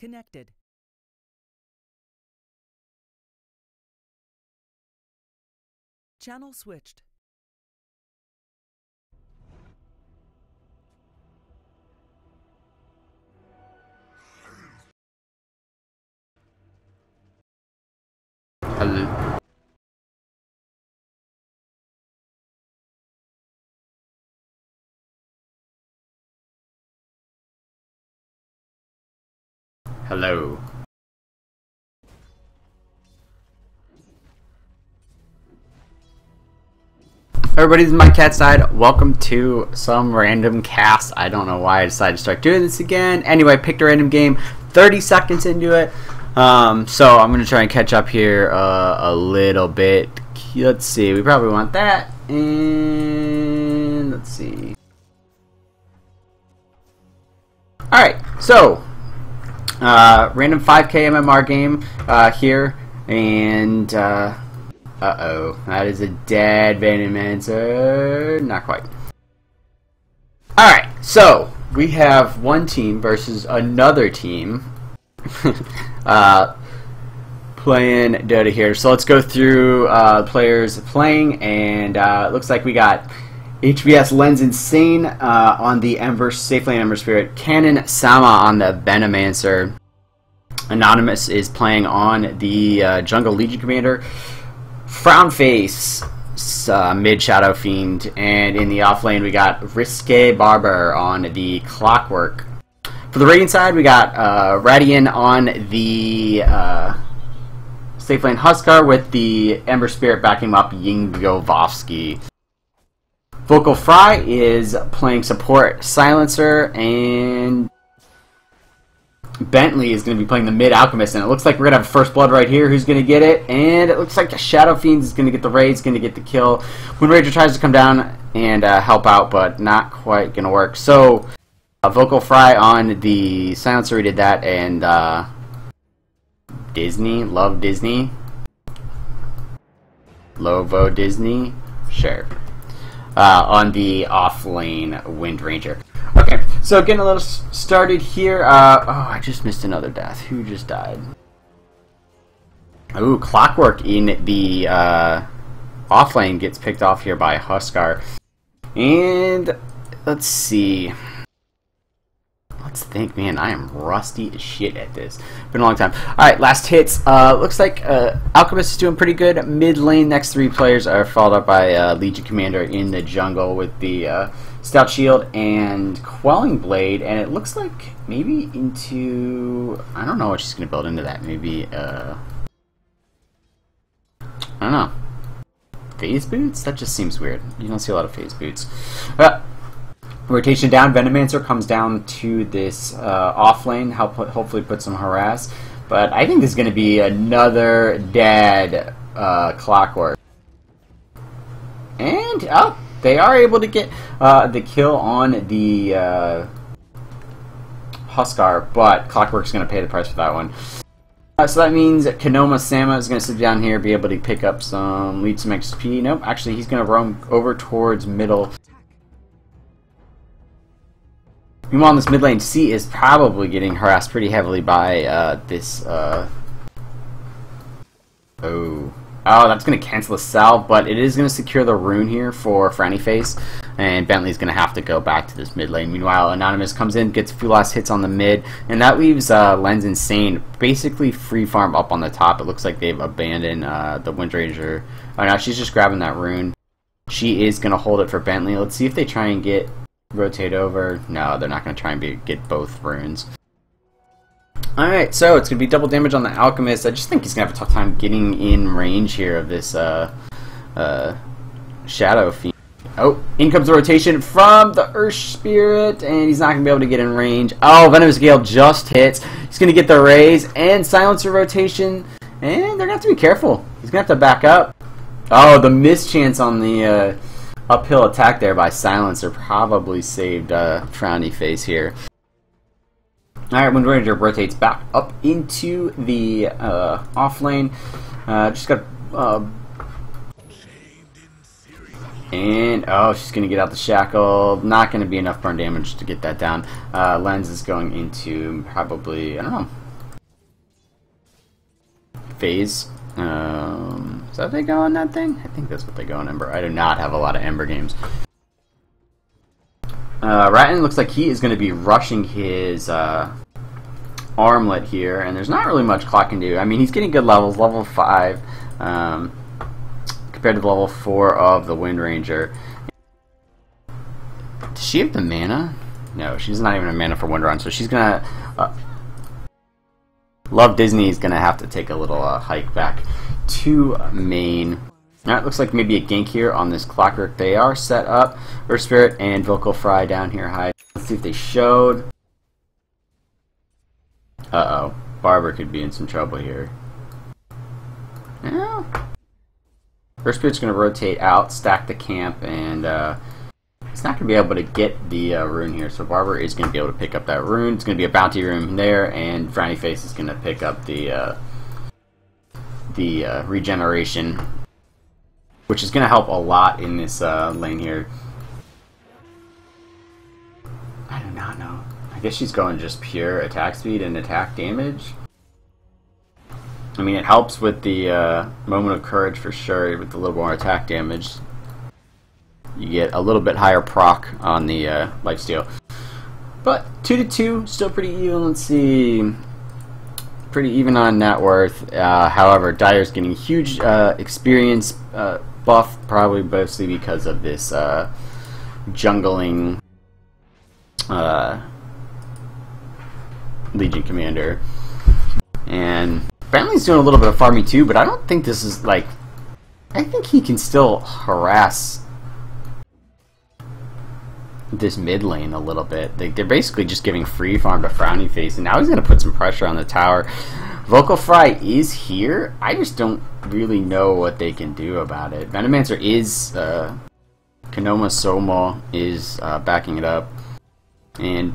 Connected. Channel switched. Hello. Hello. Everybody, this is my cat side. Welcome to some random cast. I don't know why I decided to start doing this again. Anyway, I picked a random game, 30 seconds into it. So I'm going to try and catch up here a little bit. Let's see, we probably want that. And let's see. Alright, so random 5K MMR game here. And uh-oh, that is a dead Venomancer. Not quite. Alright, so we have one team versus another team playing Dota here. So let's go through players playing, and it looks like we got HBS Lens Insane on the Ember, Safely Ember Spirit, Cannon Sama on the Venomancer. Anonymous is playing on the Jungle Legion Commander. Frown Face, mid Shadow Fiend, and in the off lane we got Risque Barber on the Clockwork. For the Radiant side, we got Radian on the safe lane Huskar with the Ember Spirit backing him up, Yingovovsky. Vocal Fry is playing support Silencer, and Bentley is going to be playing the mid Alchemist, and it looks like we're going to have First Blood right here. Who's going to get it? And it looks like the Shadow Fiend is going to get the raid, is going to get the kill. Windranger tries to come down and help out, but not quite going to work. So, Vocal Fry on the Silencer, we did that, and Disney, love Disney. Lovo Disney, sure. On the off lane Windranger. Okay, so getting a little started here. Oh, I just missed another death. Who just died? Ooh, Clockwork in the off lane gets picked off here by Huskar. And let's see. Let's think, man, I am rusty as shit at this. Been a long time. Alright, last hits. Looks like Alchemist is doing pretty good. Mid lane, next three players are followed up by Legion Commander in the jungle with the Stout Shield and Quelling Blade. And it looks like maybe into... I don't know what she's going to build into that. Maybe, I don't know. Phase Boots? That just seems weird. You don't see a lot of Phase Boots. Rotation down, Venomancer comes down to this off lane, hopefully put some harass. But I think this is going to be another dead Clockwork. And, oh, they are able to get the kill on the Huskar, but Clockwork's going to pay the price for that one. So that means Kanoma Sama is going to sit down here, be able to pick up lead some XP. Nope, actually he's going to roam over towards middle. Meanwhile, in this mid lane, C is probably getting harassed pretty heavily by this. Oh, that's going to cancel the salve, but it is going to secure the rune here for Franny Face, and Bentley's going to have to go back to this mid lane. Meanwhile, Anonymous comes in, gets a few last hits on the mid, and that leaves Lens Insane basically free farm up on the top. It looks like they've abandoned the Windranger. Oh no, she's just grabbing that rune. She is going to hold it for Bentley. Let's see if they try and rotate over. No, they're not going to try and get both runes. Alright, so it's going to be double damage on the Alchemist. I just think he's going to have a tough time getting in range here of this Shadow Fiend. Oh, in comes the rotation from the Earth Spirit, and he's not going to be able to get in range. Oh, Venomous Gale just hits. He's going to get the raise and Silencer rotation, and they're going to have to be careful. He's going to have to back up. Oh, the mischance on the uphill attack there by Silencer probably saved Frowny Face here. Alright, Windranger rotates back up into the off lane. Just got and oh, she's gonna get out the shackle. Not gonna be enough burn damage to get that down. Lens is going into probably, I don't know, phase. Is that what they go on that thing? I think that's what they go on Ember. I do not have a lot of Ember games. Ratton looks like he is going to be rushing his armlet here, and there's not really much Clock can do. I mean, he's getting good levels, level 5, compared to the level 4 of the Wind Ranger. Does she have the mana? No, she's not even a mana for Wind Run, so she's going to... Love Disney is going to have to take a little hike back to main. Now it looks like maybe a gank here on this Clockwork. They are set up. Earth Spirit and Vocal Fry down here high. Let's see if they showed. Uh-oh. Barber could be in some trouble here. Yeah. Earth Spirit's going to rotate out, stack the camp, and it's not going to be able to get the rune here. So Barber is going to be able to pick up that rune. It's going to be a bounty rune there, and Frowny Face is going to pick up the regeneration, which is going to help a lot in this lane here. I do not know. I guess she's going just pure attack speed and attack damage. I mean, it helps with the Moment of Courage for sure, with a little more attack damage. You get a little bit higher proc on the lifesteal. But 2-2, still pretty even. Let's see. Pretty even on net worth. However, Dyer's getting huge experience buff, probably mostly because of this jungling Legion Commander. And Bentley's doing a little bit of farming too, but I don't think this is like... I think he can still harass this mid lane a little bit. They're basically just giving free farm to Frowny Face, and now he's going to put some pressure on the tower. Vocal Fry is here. I just don't really know what they can do about it. Venomancer is... Kanoma Soma is backing it up. And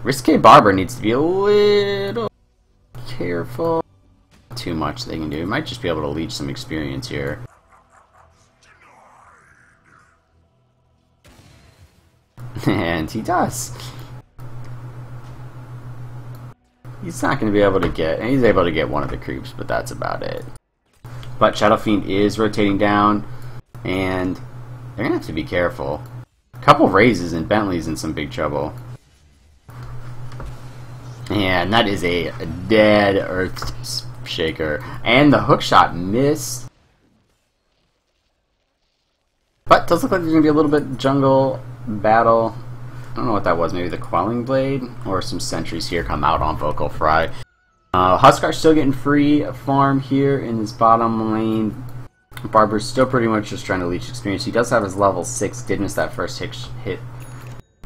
Risque Barber needs to be a little careful. Too much they can do. Might just be able to leech some experience here. And he does. He's not going to be able to get... And he's able to get one of the creeps, but that's about it. But Shadow Fiend is rotating down, and they're going to have to be careful. A couple raises and Bentley's in some big trouble. And that is a dead Earth Shaker. And the hook shot missed. But it does look like there's going to be a little bit jungle battle. I don't know what that was. Maybe the Quelling Blade? Or some sentries here come out on Vocal Fry. Huskar's still getting free farm here in this bottom lane. Barber's still pretty much just trying to leech experience. He does have his level 6. Did miss that first hit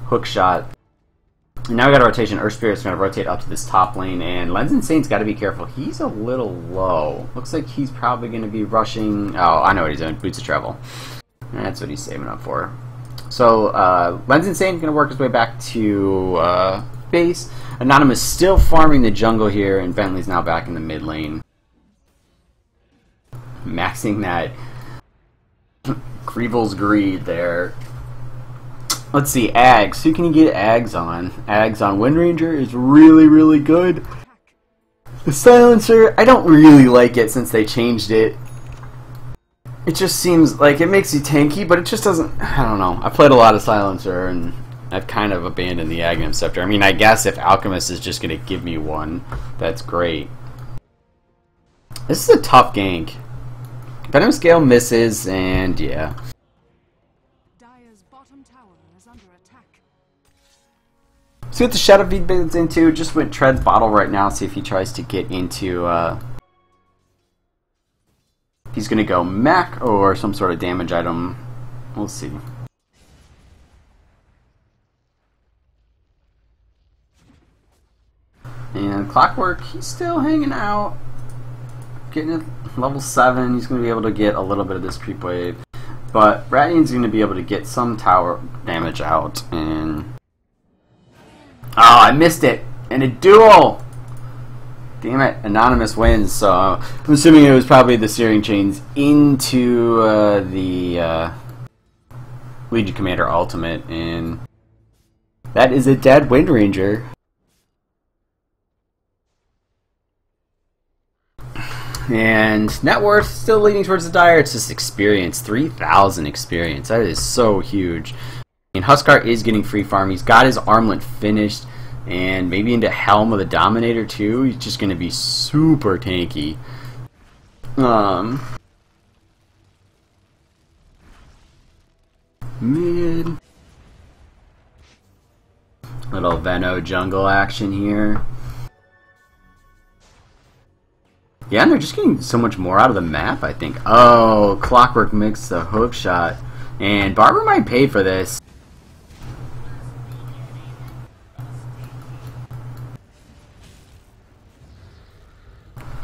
hook shot. And now we got a rotation. Earth Spirit's going to rotate up to this top lane, and Lens Insane's got to be careful. He's a little low. Looks like he's probably going to be rushing... Oh, I know what he's doing. Boots of Travel. That's what he's saving up for. So, Lens Insane's going to work his way back to base. Anonymous still farming the jungle here, and Bentley's now back in the mid lane. Maxing that Creevil's Greed there. Let's see, Ags. Who can you get Ags on? Ags on Wind Ranger is really, really good. The Silencer, I don't really like it since they changed it. It just seems like it makes you tanky, but it just doesn't... I don't know. I played a lot of Silencer, and I've kind of abandoned the Aghanim Scepter. I mean, I guess if Alchemist is just going to give me one, that's great. This is a tough gank. Venom Scale misses, and yeah. Dyer's bottom tower is under attack. See what the Shadow Fiend builds into. Just went Tread's bottle right now. See if he tries to get into... he's going to go mech or some sort of damage item. We'll see. And Clockwork, he's still hanging out. Getting at level 7. He's going to be able to get a little bit of this creep wave. But Radian's going to be able to get some tower damage out. And... oh, I missed it! And a duel! Damn it, Anonymous wins. So I'm assuming it was probably the Searing Chains into the Legion Commander Ultimate. And that is a dead Wind Ranger. And net worth still leaning towards the Dire. It's just experience, 3,000 experience. That is so huge. And Huskar is getting free farm. He's got his armlet finished, and maybe into Helm of the Dominator too. He's just going to be super tanky. Mid. Little Venno jungle action here. Yeah, and they're just getting so much more out of the map, I think. Oh, Clockwork mixed the hook shot. And Barber might pay for this.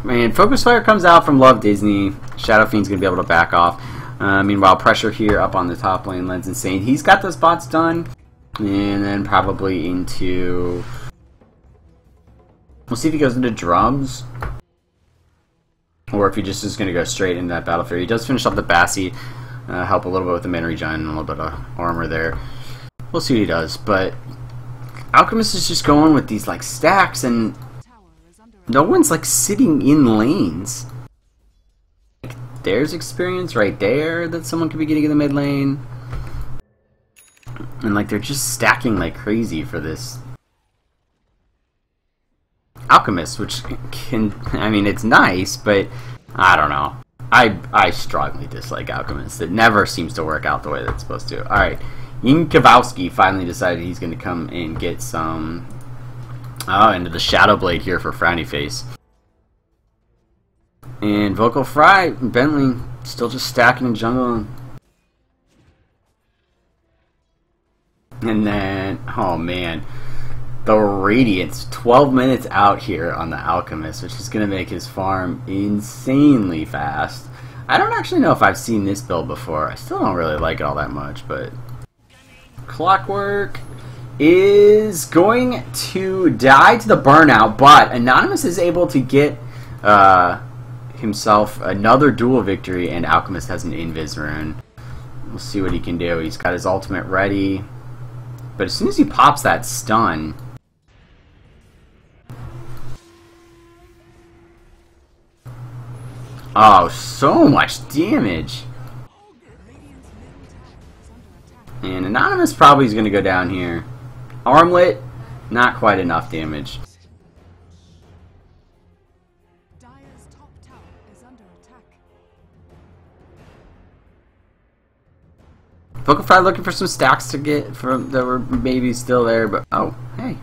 Man, Focus Fire comes out from Love Disney. Shadow Fiend's going to be able to back off. Meanwhile, pressure here up on the top lane. Lens Insane. He's got those bots done. And then probably into... We'll see if he goes into drums. Or if he just is going to go straight into that Battlefield. He does finish up the Bassi. Help a little bit with the mana regen and a little bit of armor there. We'll see what he does. But Alchemist is just going with these like stacks, and no one's like sitting in lanes. Like, there's experience right there that someone could be getting in the mid lane. And like they're just stacking like crazy for this Alchemist, which can, I mean, it's nice, but I don't know. I strongly dislike Alchemist. It never seems to work out the way that it's supposed to. Alright, Inkavowski finally decided he's going to come and get some into the Shadow Blade here for Frowny Face. And Vocal Fry, Bentley still just stacking in jungle. And then, oh man, the Radiance, 12 minutes out here on the Alchemist, which is going to make his farm insanely fast. I don't actually know if I've seen this build before. I still don't really like it all that much, but Clockwork is going to die to the burnout, but Anonymous is able to get himself another duel victory, and Alchemist has an Invis rune. We'll see what he can do. He's got his ultimate ready, but as soon as he pops that stun, oh, so much damage. And Anonymous probably is going to go down here. Armlet, not quite enough damage. Dire's top tower is under attack. Pokefry looking for some stacks to get from that were maybe still there, but oh, hey.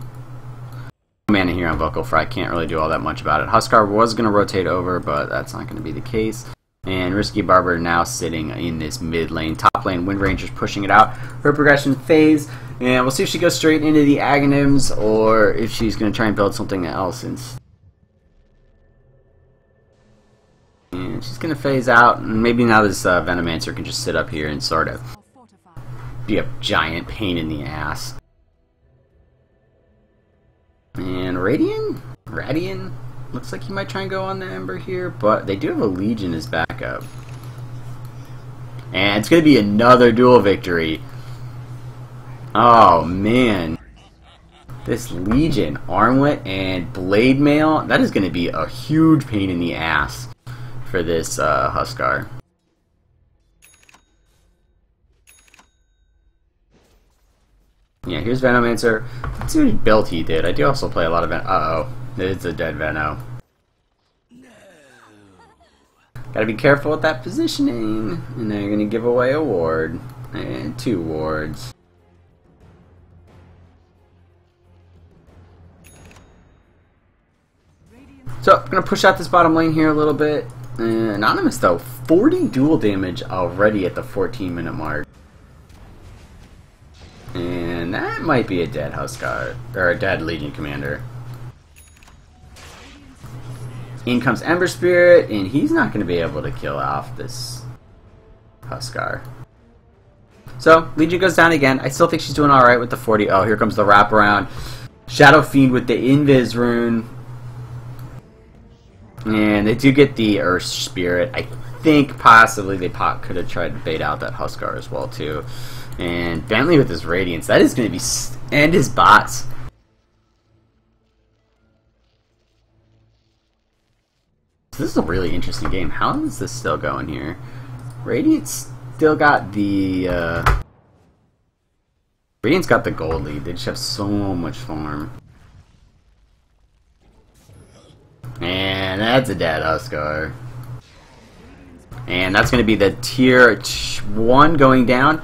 Mana here on Vocal Fry, can't really do all that much about it. Huskar was going to rotate over, but that's not going to be the case. And Risky Barber now sitting in this mid lane. Top lane, Wind Ranger's pushing it out. Her progression phase, and we'll see if she goes straight into the Aghanims or if she's going to try and build something else. And she's going to phase out, and maybe now this Venomancer can just sit up here and sort of be a giant pain in the ass. And Radian looks like he might try and go on the Ember here, but they do have a Legion as backup. And it's going to be another duel victory. Oh man. This Legion, Armlet, and Blade Mail, that is going to be a huge pain in the ass for this Huskar. Yeah, here's Venomancer. Let's see what build he did. I do also play a lot of uh-oh. It's a dead Venno. No. Gotta be careful with that positioning. And then you're gonna give away a ward. And 2 wards. So, I'm gonna push out this bottom lane here a little bit. Anonymous though, 40 dual damage already at the 14-minute mark. And that might be a dead Huskar, or a dead Legion Commander. In comes Ember Spirit, and he's not going to be able to kill off this Huskar. So, Legion goes down again. I still think she's doing alright with the 40. Oh, here comes the wraparound. Shadow Fiend with the Invis rune. And they do get the Earth Spirit. I think possibly they could have tried to bait out that Huskar as well, too. And Bentley with his Radiance, that is going to be... and his bots. This is a really interesting game. How is this still going here? Radiant's still got the Radiant's got the gold lead. They just have so much farm. And that's a dead Huskar. And that's going to be the tier 1 going down.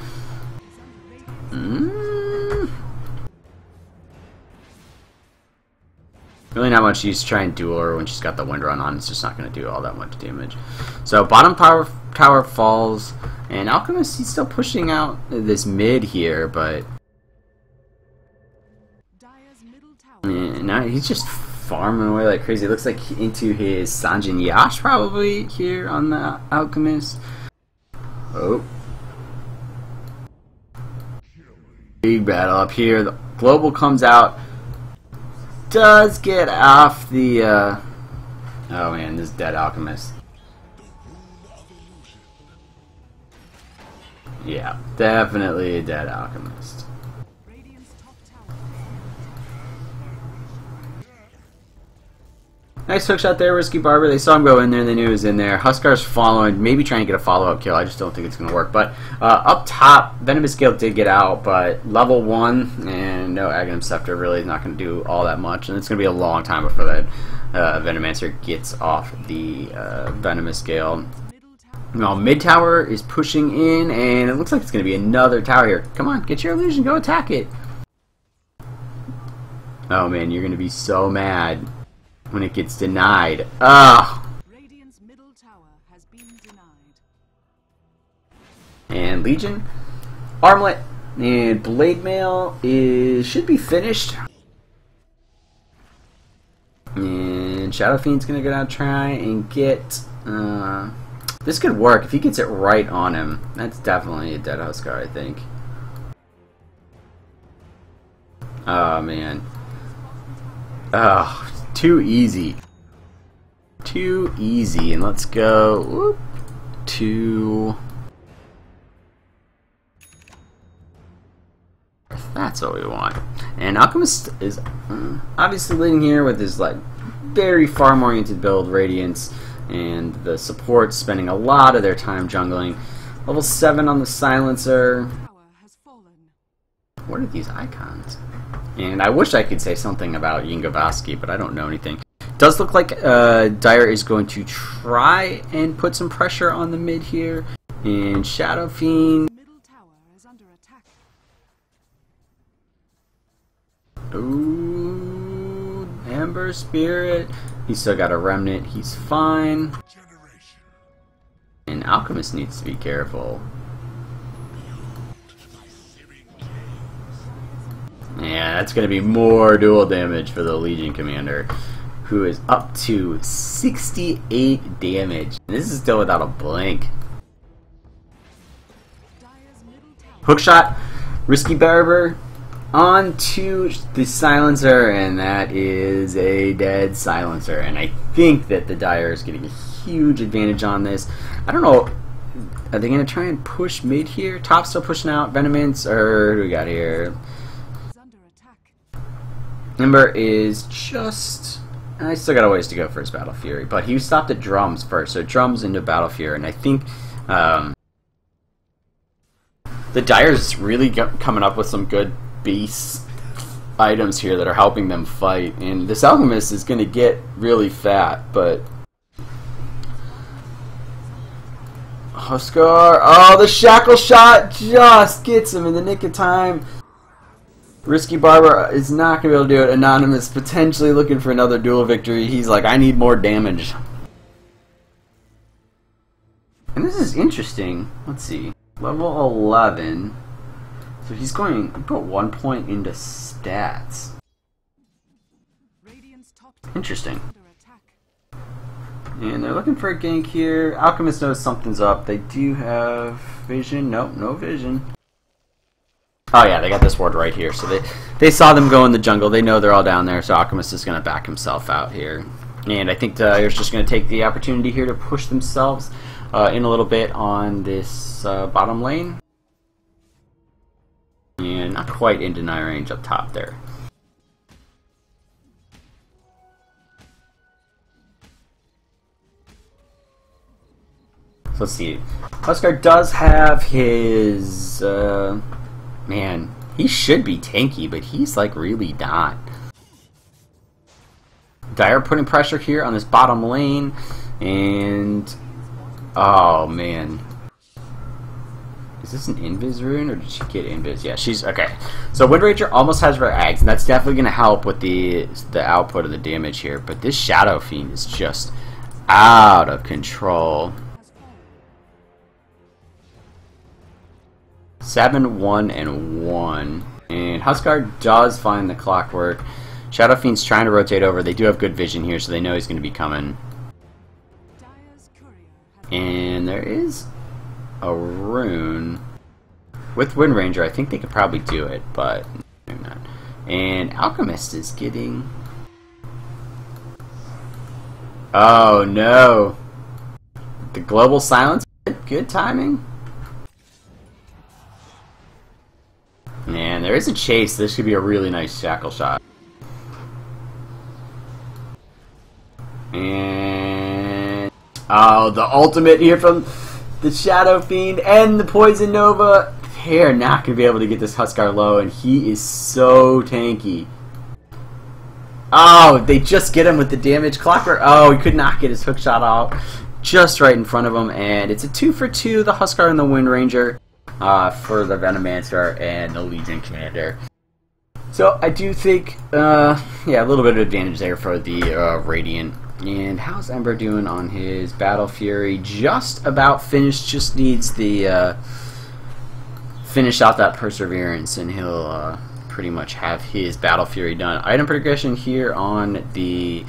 Really not much use to try and duel her when she's got the wind run on. It's just not going to do all that much damage. So bottom tower falls. And Alchemist, he's still pushing out this mid here, but now he's just farming away like crazy. It looks like into his Sanjin Yash probably here on the Alchemist. Oh. Big battle up here. The global comes out. Does get off the oh man, this dead Alchemist. Yeah, definitely a dead Alchemist. Nice hook shot there, Risky Barber. They saw him go in there and they knew he was in there. Huskar's following, maybe trying to get a follow-up kill. I just don't think it's going to work. But up top, Venomous Gale did get out, but level 1 and no Aghanim Scepter really is not going to do all that much. And it's going to be a long time before that Venomancer gets off the Venomous Gale. Well, mid tower is pushing in, and it looks like it's going to be another tower here. Come on, get your illusion, go attack it. Oh man, you're going to be so mad when it gets denied. Ugh. Radiant's middle tower has been denied. And Legion, Armlet, and Blade Mail should be finished. And Shadow Fiend's gonna go down and try and get. This could work if he gets it right on him. That's definitely a dead Huskar, I think. Oh man. Oh. Too easy. Too easy. And let's go to... That's what we want. And Alchemist is obviously leading here with his like very farm-oriented build, Radiance, and the support spending a lot of their time jungling. Level 7 on the Silencer. What are these icons? And I wish I could say something about Yingavaski, but I don't know anything. Does look like Dire is going to try and put some pressure on the mid here. And Shadow Fiend. Middle tower is under attack. Ooh, Ember Spirit. He's still got a remnant. He's fine. And Alchemist needs to be careful. Yeah, that's going to be more dual damage for the Legion Commander, who is up to 68 damage. And this is still without a blink. Hookshot, Risky Barber, onto the Silencer, and that is a dead Silencer. And I think that the Dire is getting a huge advantage on this. I don't know. Are they going to try and push mid here? Top still pushing out. Venomance, or who do we got here? Ember is just... I still got a ways to go for his Battle Fury, but he stopped at Drums first, so Drums into Battle Fury, and I think the Dire's really coming up with some good base items here that are helping them fight, and this Alchemist is going to get really fat, but... Huskar, oh, the Shackle Shot just gets him in the nick of time. Risky Barber is not going to be able to do it. Anonymous potentially looking for another duel victory. He's like, I need more damage. And this is interesting. Let's see. Level 11. So he's going to put 1 point into stats. Interesting. And they're looking for a gank here. Alchemist knows something's up. They do have vision. Nope, no vision. Oh yeah, they got this ward right here. So they saw them go in the jungle. They know they're all down there. So Alchemist is going to back himself out here. And I think they're just going to take the opportunity here to push themselves in a little bit on this bottom lane. And not quite in deny range up top there. let's see. Huskar does have his... man, he should be tanky, but he's like really not. Dire putting pressure here on this bottom lane, and... oh, man. Is this an Invis rune, or did she get Invis? Yeah, she's... okay. So Windranger almost has her Ags, and that's definitely going to help with the output of the damage here, but this Shadow Fiend is just out of control. 7, 1, and 1. And Huskar does find the clockwork. Shadow Fiend's trying to rotate over. They do have good vision here, so they know he's going to be coming. And there is a rune. With Windranger, I think they could probably do it, but maybe not. And Alchemist is getting... oh no! The Global Silence? Good timing. And there is a chase. This could be a really nice shackle shot. And oh, the ultimate here from the Shadow Fiend and the Poison Nova. They're not going to be able to get this Huskar low, and he is so tanky. Oh, they just get him with the damage. Clockwork. Oh, he could not get his hook shot out just right in front of him, and it's a 2 for 2, the Huskar and the Windranger. For the Venomancer and the Legion Commander. So I do think, yeah, a little bit of advantage there for the Radiant. And how's Ember doing on his Battle Fury? Just about finished, just needs the, finish out that Perseverance, and he'll pretty much have his Battle Fury done. Item progression here on the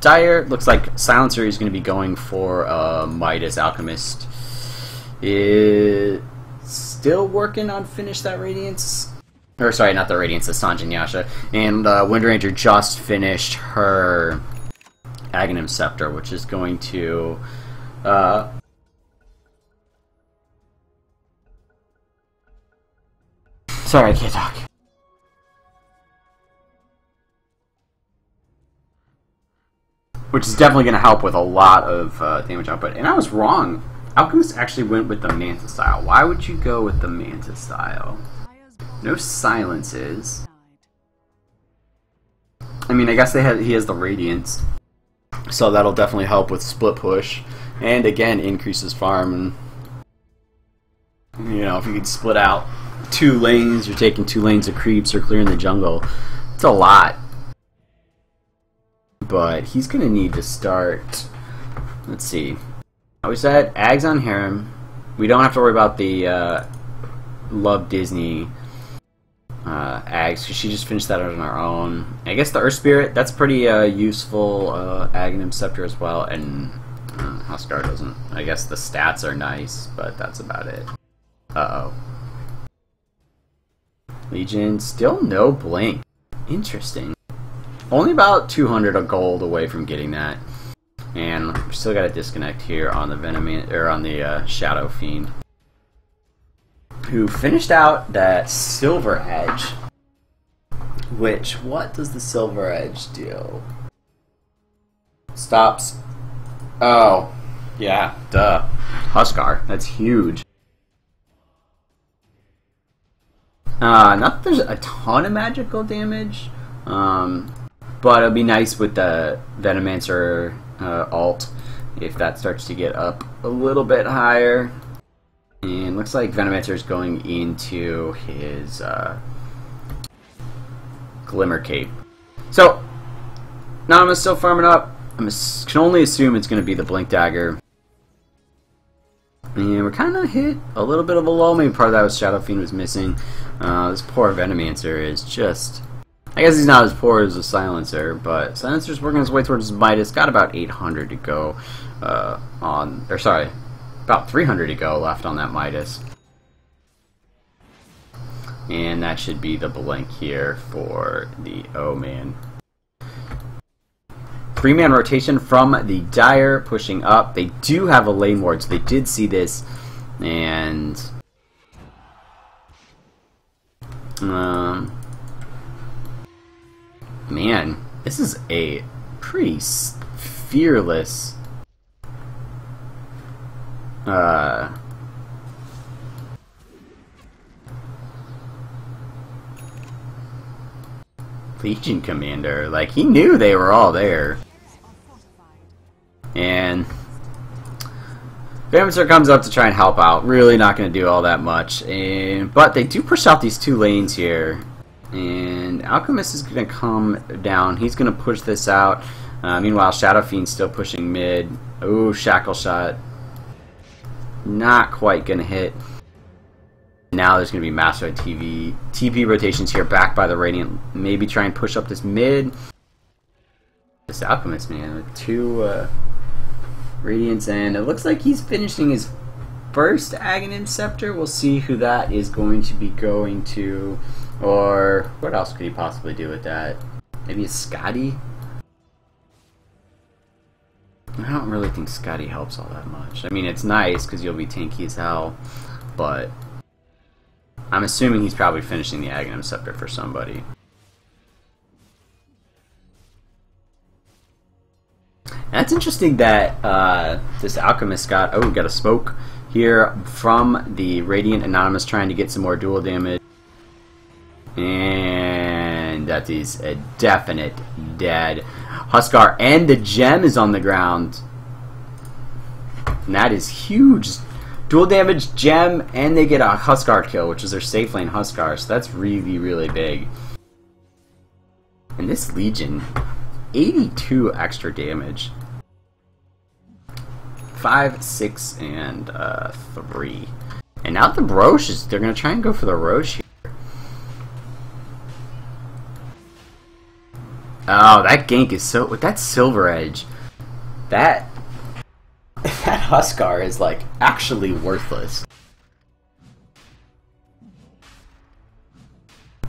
Dire. Looks like Silencer is going to be going for Midas Alchemist. Is still working on finish that Radiance, or sorry, not the Radiance, the Sanjin Yasha. And Windranger just finished her Aghanim Scepter, which is going to sorry, I can't talk. Which is definitely going to help with a lot of damage output. And I was wrong. Alchemist actually went with the Manta style. Why would you go with the Manta style? No silences. I mean, I guess he has the Radiance, so that'll definitely help with split push, and again increases farm. And, you know, if you could split out 2 lanes, you're taking 2 lanes of creeps or clearing the jungle. It's a lot, but he's gonna need to start. Let's see. We said Ags on Harem. We don't have to worry about the Love Disney Ags, because she just finished that on her own. I guess the Earth Spirit, that's pretty useful. Aghanim Scepter as well, and Huskar doesn't. I guess the stats are nice, but that's about it. Uh-oh. Legion, still no blink. Interesting. Only about 200 of gold away from getting that. And we still got a disconnect here on the on the Shadow Fiend, who finished out that Silver Edge. Which, what does the Silver Edge do? Stops. Oh, yeah, duh. Huskar. That's huge. Not that there's a ton of magical damage, but it'll be nice with the Venomancer alt if that starts to get up a little bit higher. And looks like Venomancer is going into his Glimmer Cape. So now I'm still farming up. I can only assume it's going to be the Blink Dagger. And we're kind of hit a little bit of a lull. Maybe part of that was Shadow Fiend was missing. This poor Venomancer is just... I guess he's not as poor as a Silencer, but Silencer's working his way towards his Midas. Got about 800 to go about 300 to go left on that Midas. And that should be the blink here for the O-Man. 3-man rotation from the Dire, pushing up. They do have a lane ward, so they did see this. And... man, this is a pretty fearless Legion Commander. Like, he knew they were all there. And Vamager comes up to try and help out. Really not going to do all that much. But they do push out these 2 lanes here. And Alchemist is going to come down. He's going to push this out. Meanwhile, Shadow Fiend's still pushing mid. Ooh, Shackle Shot. Not quite going to hit. Now there's going to be Master TP rotations here, backed by the Radiant. Maybe try and push up this mid. This Alchemist, man, with 2 Radiants, and it looks like he's finishing his first Aghanim Scepter. We'll see who that is going to be going to, or what else could he possibly do with that? Maybe a Scotty? I don't really think Scotty helps all that much. I mean, it's nice because you'll be tanky as hell, but I'm assuming he's probably finishing the Aghanim Scepter for somebody. And it's interesting that this Alchemist got... Oh, we got a smoke here from the Radiant Anonymous trying to get some more dual damage. And that is a definite dead. Huskar and the gem is on the ground. And that is huge. Dual damage, gem, and they get a Huskar kill, which is their safe lane Huskar. So that's really, really big. And this Legion, 82 extra damage. 5, 6, and 3. And now the Roche is... They're going to try and go for the Roche here. Oh, that gank is so... With that Silver Edge, that Huskar is, like, actually worthless.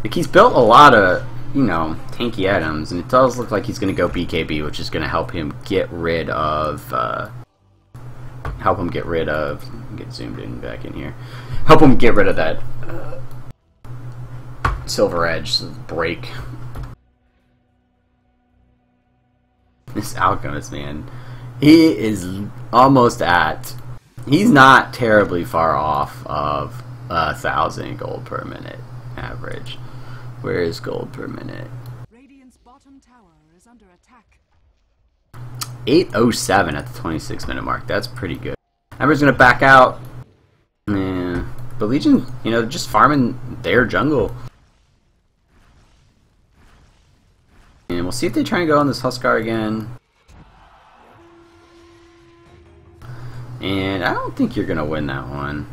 Like, he's built a lot of, you know, tanky items, and it does look like he's going to go BKB, which is going to help him get rid of... Get zoomed in back in here. Help him get rid of that Silver Edge break. This Alchemist, man, he is almost at... He's not terribly far off of 1,000 gold per minute average. Where is gold per minute? Radiant's bottom tower is under attack. 807 at the 26-minute mark. That's pretty good. Ember's gonna back out. Man, but Legion, you know, just farming their jungle. And we'll see if they try and go on this Huskar again. And I don't think you're gonna win that one.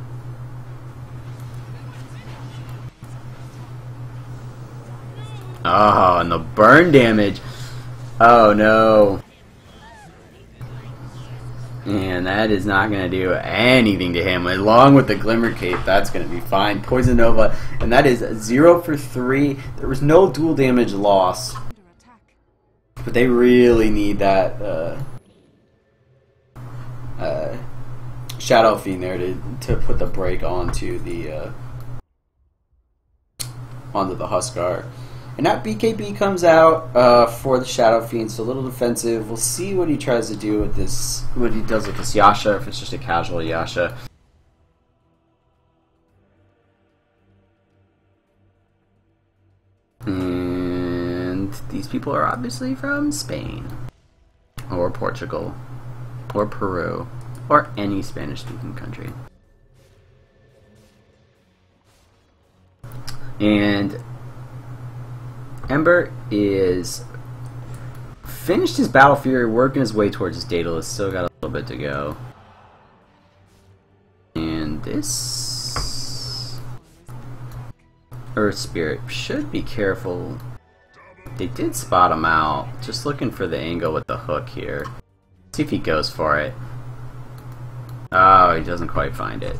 Oh, and the burn damage. Oh no. And that is not going to do anything to him. Along with the Glimmer Cape, that's going to be fine. Poison Nova, and that is 0 for 3. There was no dual damage loss. But they really need that Shadow Fiend there to put the break onto the Huskar. And that BKB comes out for the Shadow Fiend, so a little defensive. We'll see what he tries to do with this, what he does with this Yasha, if it's just a casual Yasha. And these people are obviously from Spain, or Portugal, or Peru, or any Spanish-speaking country. And Ember is finished his Battle Fury, working his way towards his Daedalus. Still got a little bit to go. And this Earth Spirit should be careful. They did spot him out. Just looking for the angle with the hook here. See if he goes for it. Oh, he doesn't quite find it.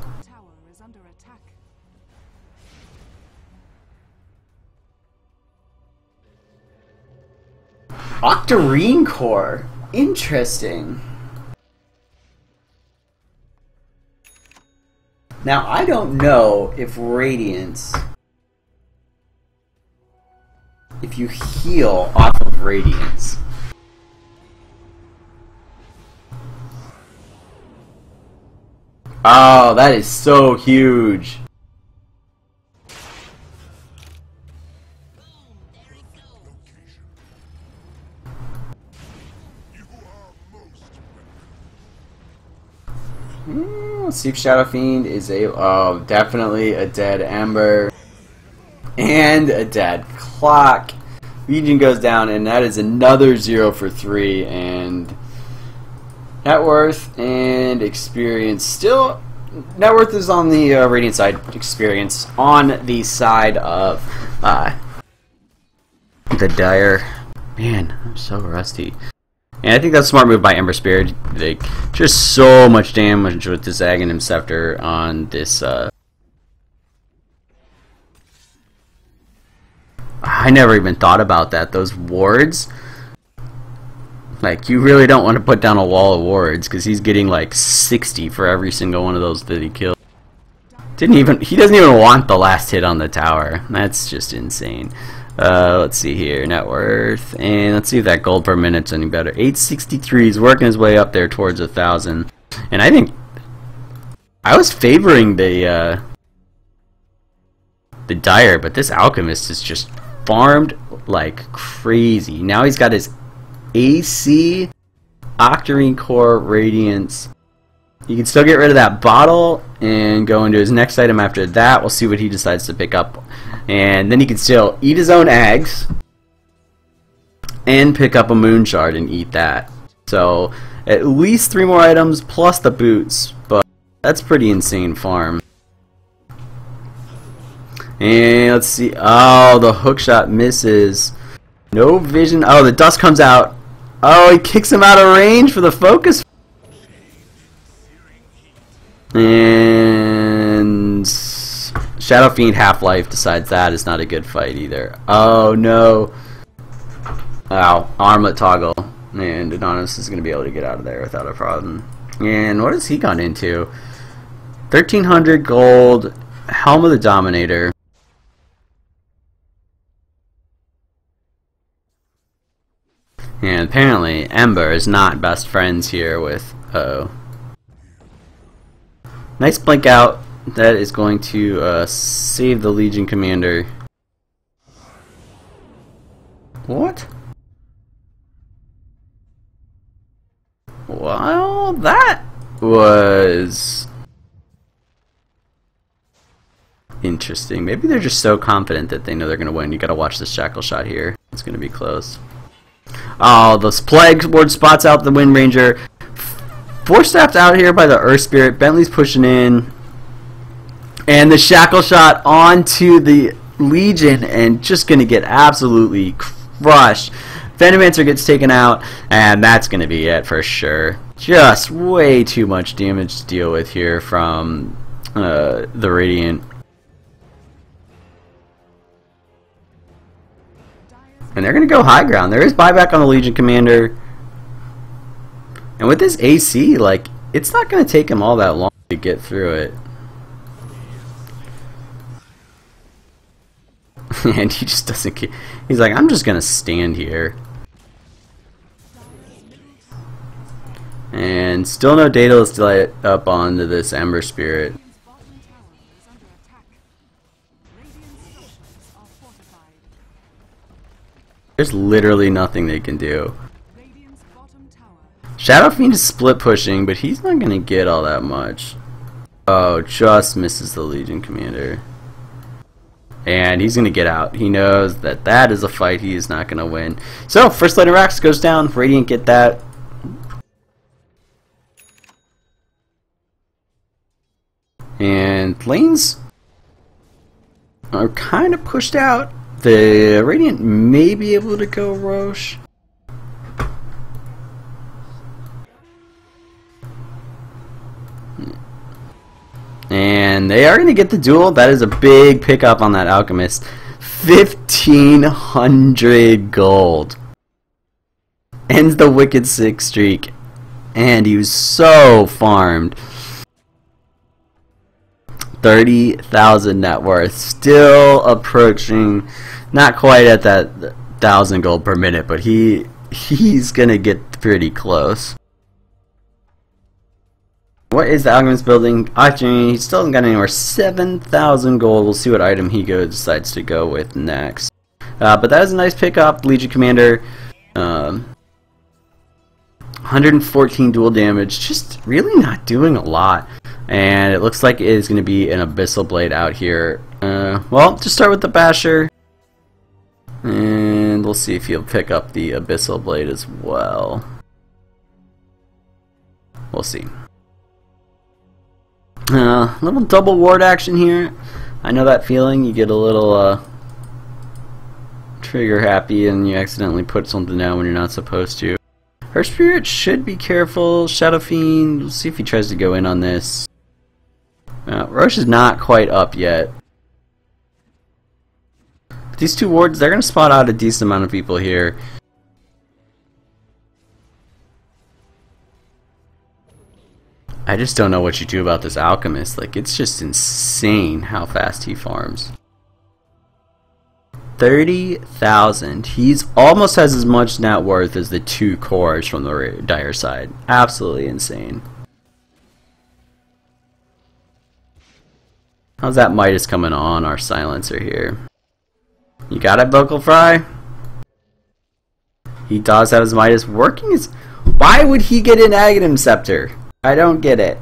Octarine Core. Interesting. Now, I don't know if Radiance... If you heal off of Radiance... Oh, that is so huge. Let's see if Shadow Fiend is a... Oh, definitely a dead Ember. And a dead Clock. Legion goes down, and that is another 0 for 3. And net worth and experience. Still, net worth is on the Radiant side. Experience on the side of the Dire. Man, I'm so rusty. And I think that's a smart move by Ember Spirit. Like, just so much damage with this Aghanim Scepter on this. I never even thought about that. Those wards. Like, you really don't want to put down a wall of wards because he's getting like 60 for every single one of those that he killed. He doesn't even want the last hit on the tower. That's just insane. Let's see here, net worth, and let's see if that gold per minute's any better. 863 is working his way up there towards 1,000, and I think I was favoring the Dire, but this Alchemist is just farmed like crazy. Now he's got his AC, Octarine Core, Radiance. He can still get rid of that bottle and go into his next item after that. We'll see what he decides to pick up. And then he can still eat his own eggs and pick up a moon shard and eat that. So at least 3 more items plus the boots, but that's pretty insane farm. And let's see. Oh, the hookshot misses. No vision. Oh, the dust comes out. Oh, he kicks him out of range for the focus. And Shadow Fiend Half-Life decides that is not a good fight either. Oh no. Wow, armlet toggle. And Adonis is going to be able to get out of there without a problem. And what has he gone into? 1,300 gold, Helm of the Dominator. And apparently Ember is not best friends here with... Nice blink out. That is going to save the Legion Commander. What? Well, that was interesting. Maybe they're just so confident that they know they're going to win. You got to watch this Shackle shot here. It's going to be close. Oh, those Plague Ward spots out the Wind Ranger. Force-staffed out here by the Earth Spirit. Bentley's pushing in. And the Shackle shot onto the Legion and just going to get absolutely crushed. Venomancer gets taken out, and that's going to be it for sure. Just way too much damage to deal with here from the Radiant. And they're going to go high ground. There is buyback on the Legion Commander. And with this AC, like, it's not going to take him all that long to get through it. And he just doesn't care. He's like, I'm just going to stand here. And still no Daedalus to light up onto this Ember Spirit. There's literally nothing they can do. Shadow Fiend is split pushing, but he's not going to get all that much. Oh, just misses the Legion Commander. And he's going to get out. He knows that that is a fight he is not going to win. So, First Light of Rax goes down. Radiant get that. And lanes are kind of pushed out. The Radiant may be able to go Roche. And they are going to get the duel. That is a big pickup on that Alchemist. 1,500 gold. Ends the Wicked Sick streak. And he was so farmed. 30,000 net worth. Still approaching, not quite at that 1,000 gold per minute, but he's going to get pretty close. What is the Alchemist building? Actually, he still hasn't got anywhere. 7,000 gold. We'll see what item he decides to go with next. But that is a nice pickup. Legion Commander. 114 dual damage. Just really not doing a lot. And it looks like it is going to be an Abyssal Blade out here. Well, just start with the Basher. And we'll see if he'll pick up the Abyssal Blade as well. We'll see. Little double ward action here. I know that feeling. You get a little trigger happy and you accidentally put something down when you're not supposed to. Her Spirit should be careful. Shadow Fiend, we'll see if he tries to go in on this. Roche is not quite up yet. But these two wards, they're going to spot out a decent amount of people here. I just don't know what you do about this Alchemist. Like, it's just insane how fast he farms. 30,000. He's almost has as much net worth as the 2 cores from the dire side. Absolutely insane. How's that Midas coming on our silencer here? You got it, Vocal Fry? He does have his Midas working. Why would he get an Aghanim Scepter? I don't get it.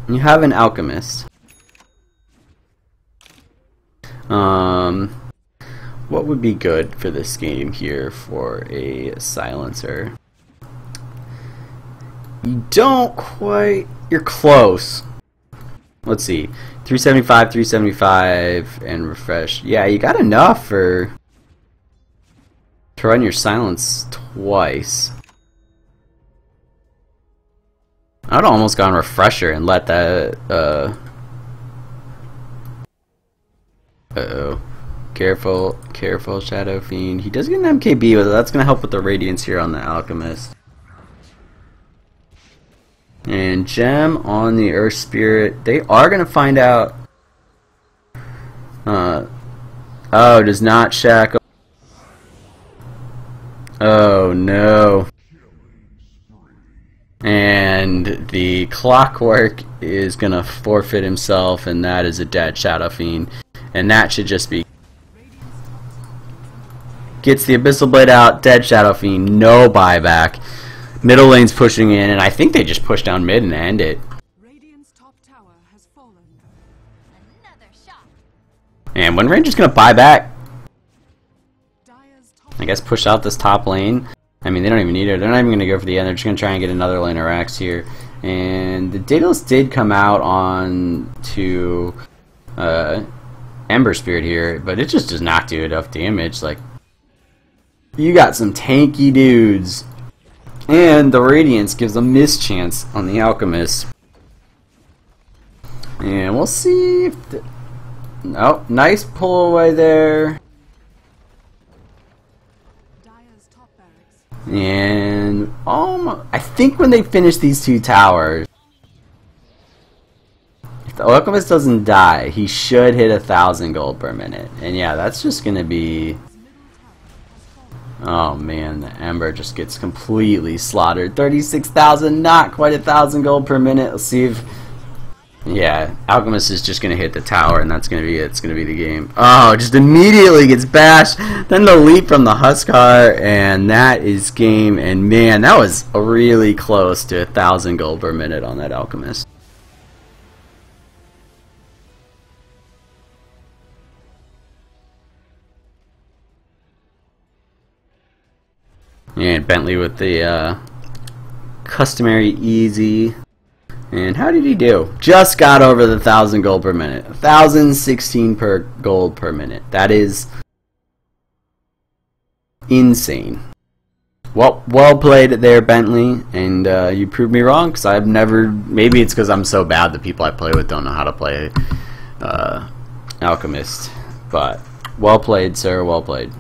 You have an Alchemist. What would be good for this game here for a silencer? You don't quite... You're close. Let's see. 375, 375, and refresh. Yeah, you got enough to run your silence twice. I'd almost gone refresher and let that uh-oh. Careful, careful, Shadow Fiend. He does get an MKB with it. That's gonna help with the Radiance here on the Alchemist. And Gem on the Earth Spirit. They are gonna find out. Oh, does not shackle. Oh no. And the Clockwork is gonna forfeit himself, and that is a dead Shadow Fiend. And that should just be. Gets the Abyssal Blade out, dead Shadow Fiend, no buyback. Middle lane's pushing in, and I think they just push down mid and end it. Radiant's top tower has fallen. Another shot. And when Ranger's gonna buy back, I guess push out this top lane. I mean, they don't even need it. They're not even going to go for the end. They're just going to try and get another lane of Rax here. And the Daedalus did come out on to Ember Spirit here, but it just does not do enough damage. Like, you got some tanky dudes. And the Radiance gives a mischance on the Alchemist. And we'll see if... Oh, nice pull away there. And I think when they finish these 2 towers, if the Alchemist doesn't die, he should hit 1,000 gold per minute. And yeah, that's just gonna be... Oh man, the Ember just gets completely slaughtered. 36,000, not quite 1,000 gold per minute. Let's see if... Yeah, Alchemist is just going to hit the tower, and that's going to be it. It's going to be the game. Oh, just immediately gets bashed. Then the leap from the Huskar, and that is game. And man, that was really close to 1,000 gold per minute on that Alchemist. And Bentley with the customary easy. And how did he do? Just got over the 1,000 gold per minute. 1,016 per gold per minute. That is insane. Well played there, Bentley. And you proved me wrong, because I've never... Maybe it's because I'm so bad the people I play with don't know how to play Alchemist. But well played, sir. Well played.